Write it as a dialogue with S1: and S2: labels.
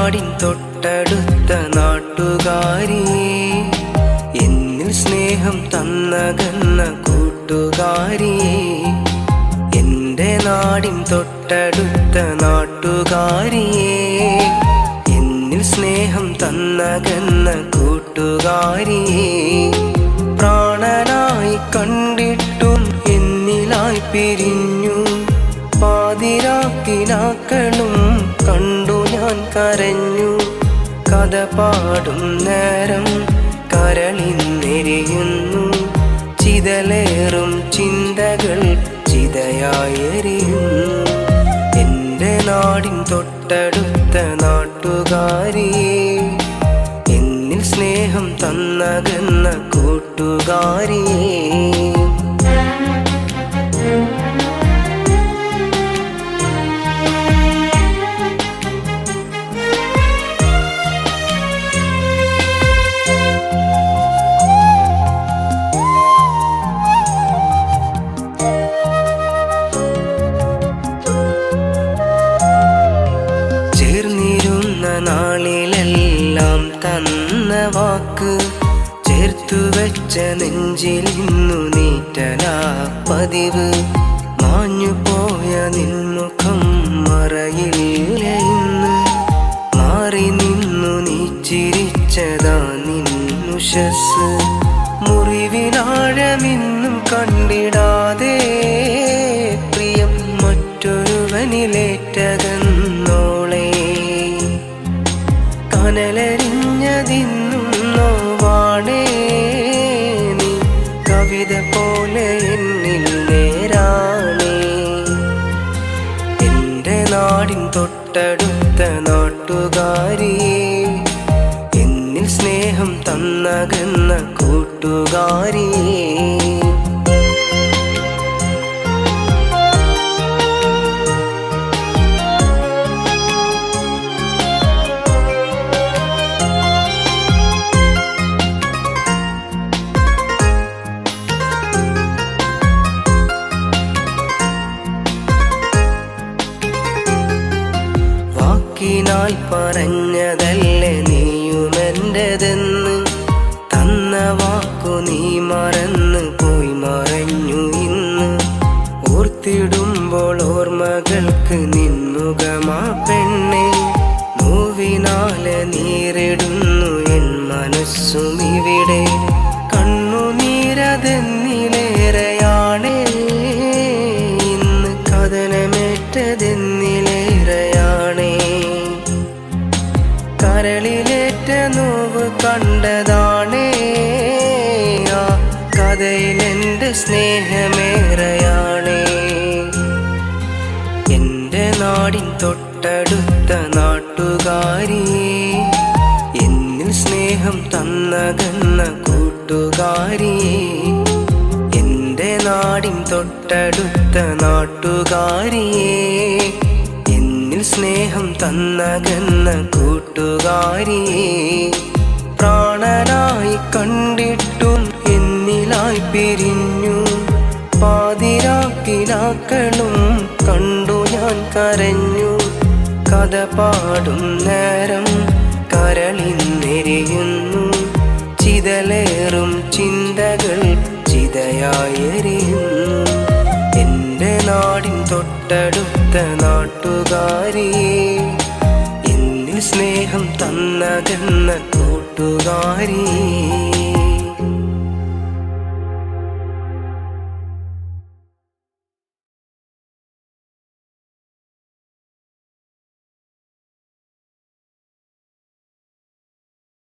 S1: നാടിൻ തൊട്ടടുത്ത നാട്ടുകാരിയെ, എന്നിൽ സ്നേഹം തന്നകന്ന കൂട്ടുകാരിയെ. എൻ്റെ നാടിൻ തൊട്ടടുത്ത നാട്ടുകാരിയെ, എന്നിൽ സ്നേഹം തന്നകന്ന കൂട്ടുകാരിയെ. പ്രാണനായി കണ്ടിട്ടും എന്നിലായി പിരിഞ്ഞു, പാതിരാക്കിനാക്കളും കണ്ടു ഞാൻ കരഞ്ഞു. കഥ പാടും നേരം കരളിന്നെരിയുന്നു, ചിതലേറും ചിന്തകൾ ചിതയായെരിയുന്നു. എൻ്റെ നാടിൻ തൊട്ടടുത്ത നാട്ടുകാരിയെ, എന്നിൽ സ്നേഹം തന്നകന്ന കൂട്ടുകാരിയെ. നാളിലെല്ലാം തന്ന വാക്ക് ചേർത്തു വെച്ച നെഞ്ചിലിന്നു നീറ്റലാ പതിവ്. മാഞ്ഞുപോയ നിൻമുഖം മറയില്ല ഇന്ന്, മാറി നിന്നു നീ ചിരിച്ചതാ നിന്നുഷസ്. മുറിവിനാഴമിന്നും കണ്ടിടാതെ പ്രിയം മറ്റൊരുവനിലേറ്റകന്നോളെ. കനലരിഞ്ഞതിന്നും നോവാണേ നീ, കവിത പോലെ എന്നിൽ നേരാണേ. എൻ്റെ നാടിൻ തൊട്ടടുത്ത നാട്ടുകാരിയെ, എന്നിൽ സ്നേഹം തന്നകന്ന കൂട്ടുകാരിയെ. വാക്കിനാൽ പറഞ്ഞതല്ലേ നീയുമെൻ്റെതെന്ന്, തന്ന വാക്കു നീ മറന്നു പോയി മറഞ്ഞു ഇന്ന്. ഓർത്തിടുമ്പോൾ ഓർമ്മകൾക്ക് നിന്നുകമാ പെണ്ണെ, നോവിനാലെ നീറിടുന്നു എൻ മനസ്സും ഇവിടെ. കണ്ണുനീരതെന്നിലേറെയാണേ ഇന്ന്, കഥനമേറ്റതെന്നിലേറെയാണേ. കരളിലേറ്റ നോവ് കണ്ടതാണേ, ആ കഥയിലെൻ്റെ സ്നേഹമേറെയാണേ. എൻ്റെ നാടിൻ തൊട്ടടുത്ത നാട്ടുകാരിയെ, എന്നിൽ സ്നേഹം തന്നകന്ന കൂട്ടുകാരിയെ. എൻ്റെ നാടിൻ തൊട്ടടുത്ത നാട്ടുകാരിയെ, എന്നിൽ സ്നേഹം തന്നകന്ന കൂട്ടുകാരിയെ. പ്രാണനായി കണ്ടിട്ടും എന്നിലായി പിരിഞ്ഞു, പാതിരാക്കിനാക്കളും കണ്ടു ഞാൻ കരഞ്ഞു. കഥ പാടും നേരം കരളിന്നെരിയുന്നു, ചിതലേറും ചിന്തകൾ ചിതയായെരിയുന്നു. എൻ്റെ നാടിൻ തൊട്ടടുത്ത നാട്ടുകാരിയെ, എന്നിൽ സ്നേഹം തന്നകന്ന കൂട്ടുകാരിയെ.